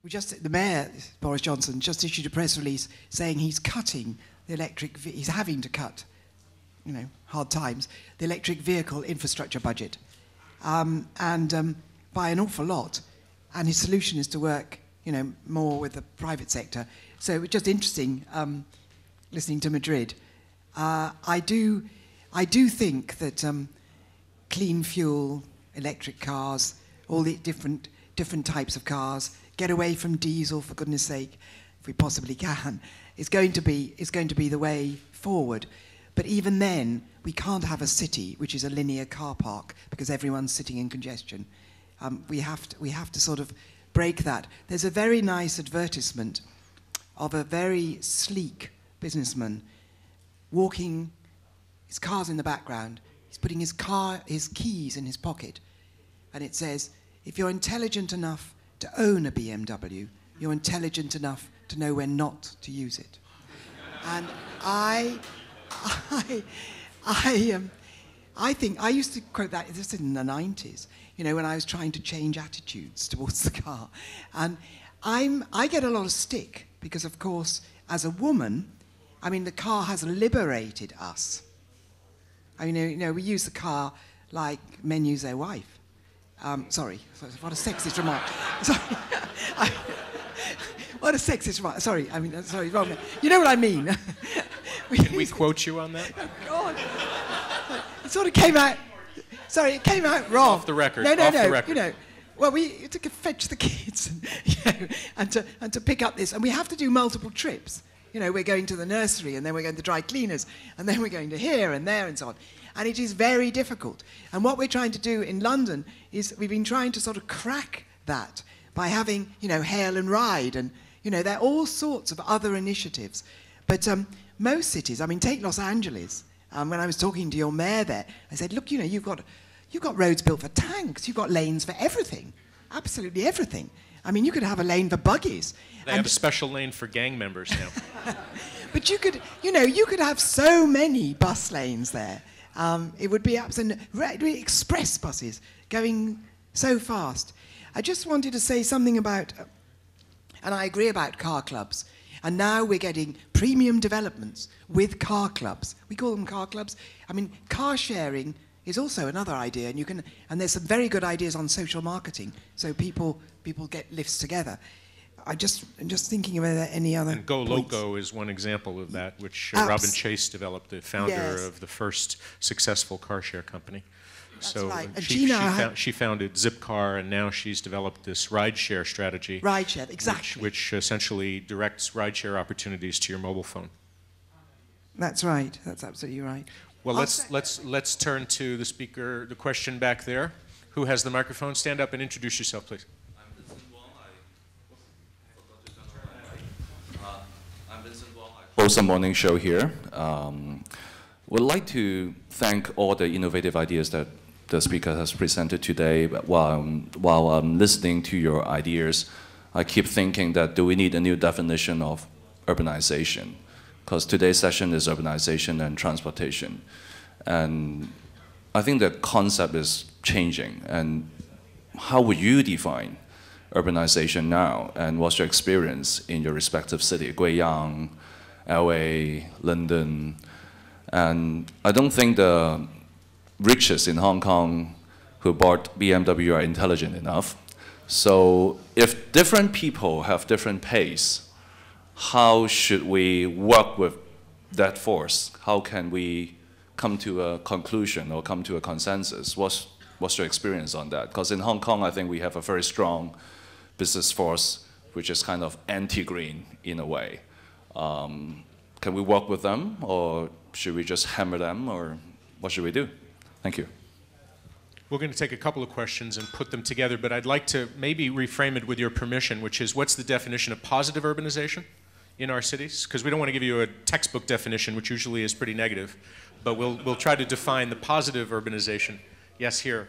the mayor, Boris Johnson, just issued a press release saying he's cutting the he's having to cut, hard times, the electric vehicle infrastructure budget, by an awful lot. And his solution is to work, more with the private sector. So it was just interesting listening to Madrid. I do think that clean fuel, electric cars, all the different types of cars, get away from diesel, for goodness sake, if we possibly can, is going to be the way forward. But even then, we can't have a city which is a linear car park because everyone's sitting in congestion. We have to sort of break that. There's a very nice advertisement of a very sleek businessman walking, his car's in the background, he's putting his keys in his pocket, and it says, if you're intelligent enough to own a BMW, you're intelligent enough to know when not to use it. And I think, I used to quote that, this in the 90s, when I was trying to change attitudes towards the car. And I get a lot of stick because, of course, as a woman, the car has liberated us. We use the car like men use their wife. Sorry, what a sexist remark. Sorry. What a sexist remark. Sorry, sorry, wrong. You know what I mean. Can we quote you on that? Oh, God. It sort of came out... Sorry, it came out wrong. Off the record. No. The record. Well, we had to fetch the kids and to pick up this. And we have to do multiple trips. We're going to the nursery, and then we're going to dry cleaners, and then we're going to here and there and so on. And it is very difficult. And what we're trying to do in London is we've been trying to sort of crack that by having, hail and ride. And, there are all sorts of other initiatives. But most cities, take Los Angeles. When I was talking to your mayor there, I said, look, you've got roads built for tanks. You've got lanes for everything, absolutely everything. You could have a lane for buggies. They have a special lane for gang members now. But you could have so many bus lanes there. It would be absolutely express buses going so fast. I just wanted to say something about, and I agree about car clubs. And now we're getting premium developments with car clubs. We call them car clubs. Car sharing is also another idea, and there's some very good ideas on social marketing. So people get lifts together. I'm just thinking of any other. And Go points. Loco is one example of that, which Robin Chase developed, the founder of the first successful car share company. That's so right. And she founded Zipcar, and now she's developed this rideshare strategy. Rideshare, exactly. Which essentially directs rideshare opportunities to your mobile phone. That's right. That's absolutely right. Well, let's turn to the speaker, the question back there. Who has the microphone? Stand up and introduce yourself, please. I'm Vincent Wong. I host a morning show here. Would like to thank all the innovative ideas that the speaker has presented today. While I'm listening to your ideas, I keep thinking that do we need a new definition of urbanization? Because today's session is urbanization and transportation. And I think the concept is changing. And how would you define urbanization now? And what's your experience in your respective city, Guiyang, LA, London? And I don't think the riches in Hong Kong who bought BMW are intelligent enough. So if different people have different pace, how should we work with that force? How can we come to a conclusion or come to a consensus? What's your experience on that? Because in Hong Kong, I think we have a very strong business force, which is kind of anti-green in a way. Can we work with them, or should we just hammer them, or what should we do? Thank you. We're going to take a couple of questions and put them together, but I'd like to maybe reframe it with your permission, which is, what's the definition of positive urbanization in our cities? Because we don't want to give you a textbook definition, which usually is pretty negative, but we'll try to define the positive urbanization. Yes, here.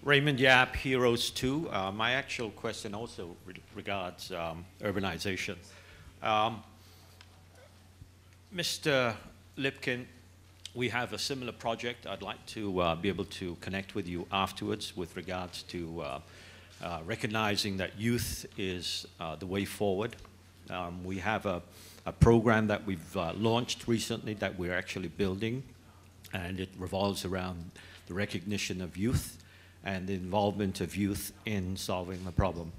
Raymond Yap, Heroes 2. My actual question also regards urbanization. Mr. Lipkin, we have a similar project. I'd like to be able to connect with you afterwards with regards to recognizing that youth is the way forward. We have a program that we've launched recently that we're actually building, and it revolves around the recognition of youth and the involvement of youth in solving the problem.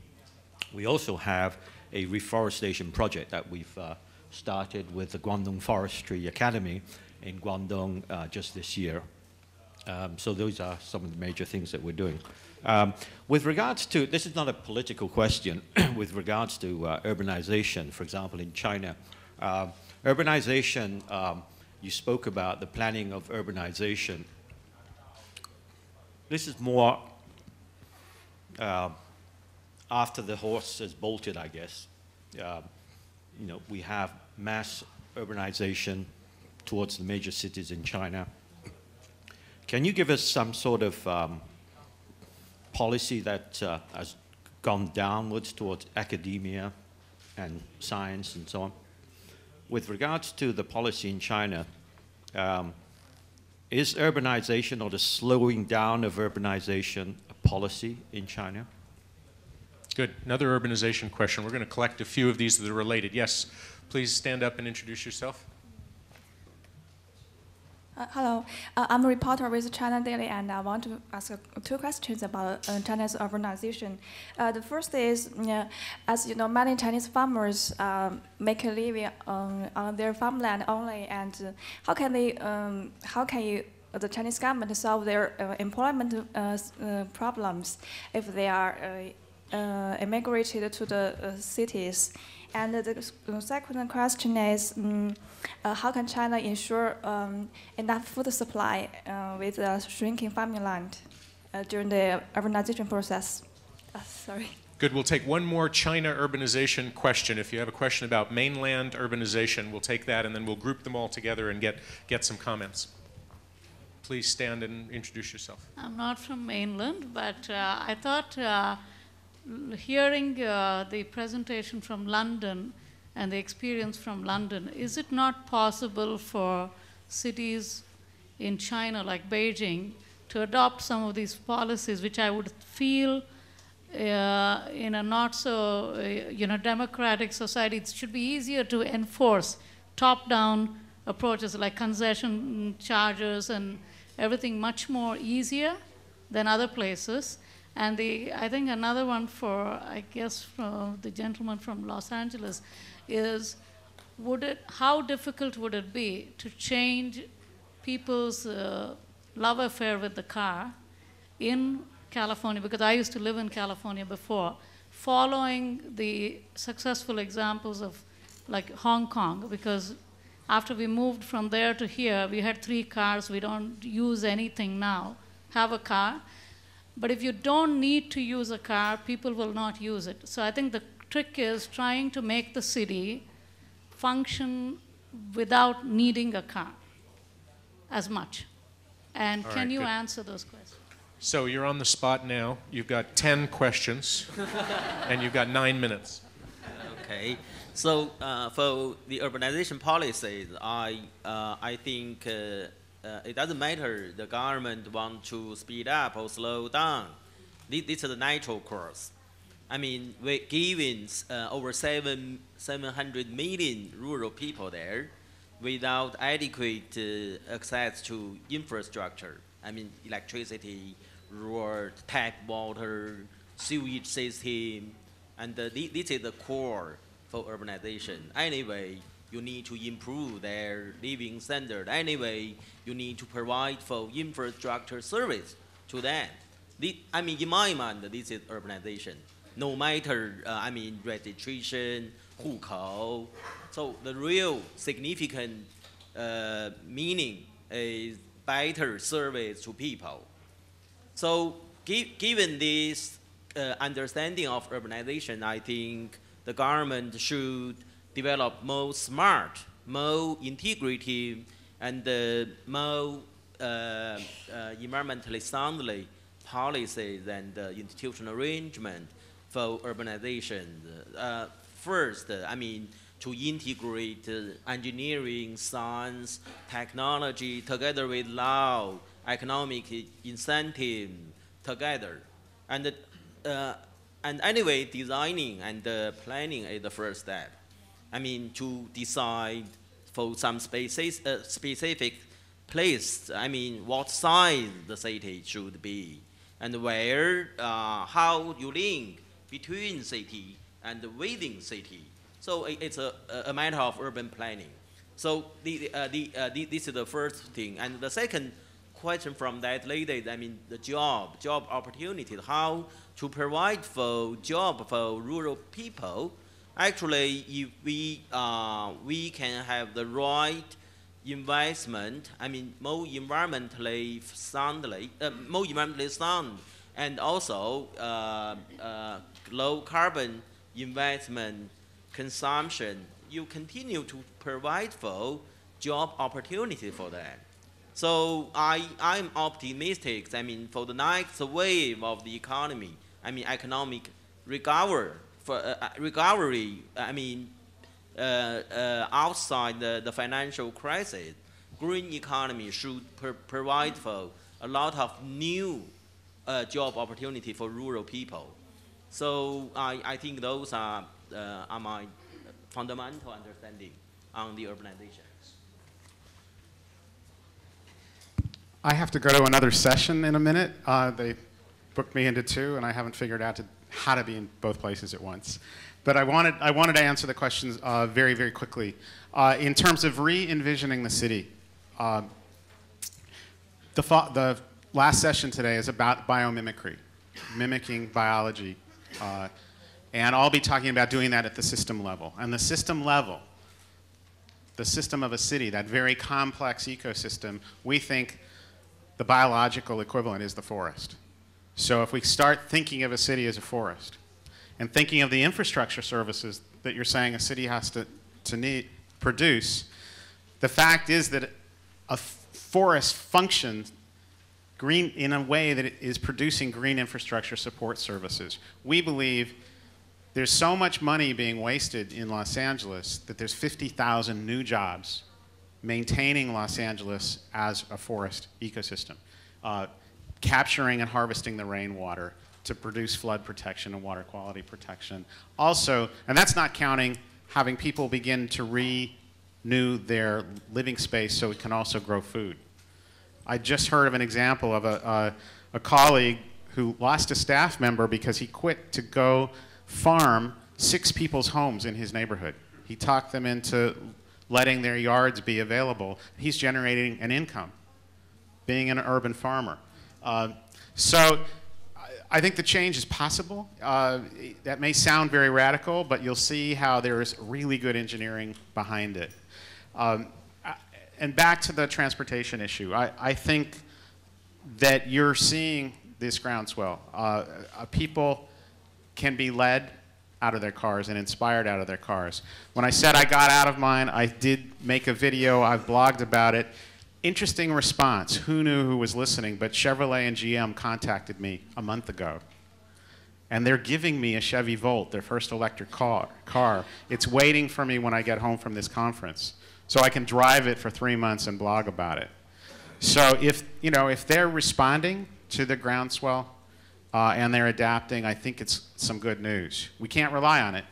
We also have a reforestation project that we've started with the Guangdong Forestry Academy in Guangdong just this year. So those are some of the major things that we're doing. With regards to, this is not a political question, with regards to urbanization, for example, in China. Urbanization, you spoke about the planning of urbanization. This is more after the horse has bolted, I guess. You know, we have mass urbanization towards the major cities in China. Can you give us some sort of policy that has gone downwards towards academia and science and so on? With regards to the policy in China, is urbanization or the slowing down of urbanization a policy in China? Good. Another urbanization question. We're going to collect a few of these that are related. Yes, please stand up and introduce yourself. Hello, I'm a reporter with China Daily, and I want to ask two questions about China's urbanization. The first is, as you know, many Chinese farmers make a living on their farmland only, and how can the Chinese government solve their employment problems if they are immigrated to the cities? And the second question is, how can China ensure enough food supply with shrinking farming land during the urbanization process? Sorry. Good. We'll take one more China urbanization question. If you have a question about mainland urbanization, we'll take that, and then we'll group them all together and get some comments. Please stand and introduce yourself. I'm not from mainland, but I thought hearing the presentation from London and the experience from London, is it not possible for cities in China like Beijing to adopt some of these policies, which I would feel in a not so democratic society, it should be easier to enforce top-down approaches like concession charges and everything much more easier than other places. And I think another one for, I guess, from the gentleman from Los Angeles is, how difficult would it be to change people's love affair with the car in California, because I used to live in California before, following the successful examples of like Hong Kong, because after we moved from there to here, we had 3 cars, we don't use anything now, have a car. But if you don't need to use a car, people will not use it. So I think the trick is trying to make the city function without needing a car as much. And All can right, you good. answer those questions? So you're on the spot now. You've got 10 questions, and you've got 9 minutes. Okay. So for the urbanization policies, I think it doesn't matter the government want to speed up or slow down. This is a natural course. I mean, we're giving over 700 million rural people there without adequate access to infrastructure. I mean, electricity, road, tap water, sewage system, and this is the core for urbanization. Anyway, you need to improve their living standard. Anyway, you need to provide for infrastructure service to them. I mean, in my mind, this is urbanization. No matter, registration, 户口. So the real significant meaning is better service to people. So given this understanding of urbanization, I think the government should develop more smart, more integrative, and more environmentally soundly policies and institutional arrangement for urbanization. First, to integrate engineering, science, technology together with law, economic incentive together. And And anyway, designing and planning is the first step. I mean, to decide for some specific place, I mean, what size the city should be, and where, how you link between city and within city. So it's a matter of urban planning. So this is the first thing. And the second question from that lady, I mean, the job opportunities, how to provide for job for rural people. Actually, if we can have the right investment, I mean, more environmentally sound, and also low carbon investment consumption, you continue to provide for job opportunity for that. So I'm optimistic, I mean, for the next wave of the economy, I mean, economic recovery, I mean, outside the financial crisis, green economy should provide for a lot of new job opportunity for rural people. So I think those are my fundamental understanding on the urbanization. I have to go to another session in a minute. They booked me into 2, and I haven't figured out how to be in both places at once. But I wanted to answer the questions very, very quickly. In terms of re-envisioning the city, the last session today is about biomimicry, mimicking biology. And I'll be talking about doing that at the system level. And the system level, the system of a city, that very complex ecosystem, we think the biological equivalent is the forest. So if we start thinking of a city as a forest, and thinking of the infrastructure services that you're saying a city has to produce, the fact is that a forest functions green in a way that it is producing green infrastructure support services. We believe there's so much money being wasted in Los Angeles that there's 50,000 new jobs maintaining Los Angeles as a forest ecosystem, capturing and harvesting the rainwater to produce flood protection and water quality protection. Also, and that's not counting having people begin to renew their living space so it can also grow food. I just heard of an example of a colleague who lost a staff member because he quit to go farm 6 people's homes in his neighborhood. He talked them into letting their yards be available. He's generating an income, being an urban farmer. So I think the change is possible. That may sound very radical, but you'll see how there's really good engineering behind it. And back to the transportation issue, I think that you're seeing this groundswell. People can be led out of their cars and inspired out of their cars. When I said I got out of mine, I did make a video, I've blogged about it. Interesting response. Who knew who was listening? But Chevrolet and GM contacted me a month ago. And they're giving me a Chevy Volt, their first electric car. It's waiting for me when I get home from this conference. So I can drive it for 3 months and blog about it. So if they're responding to the groundswell and they're adapting, I think it's some good news. We can't rely on it.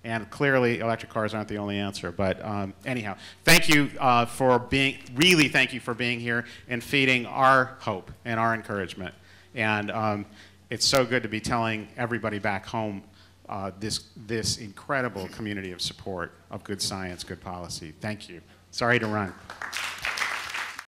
And clearly, electric cars aren't the only answer. But anyhow, thank you thank you for being here and feeding our hope and our encouragement. And it's so good to be telling everybody back home this incredible community of support of good science, good policy. Thank you. Sorry to run.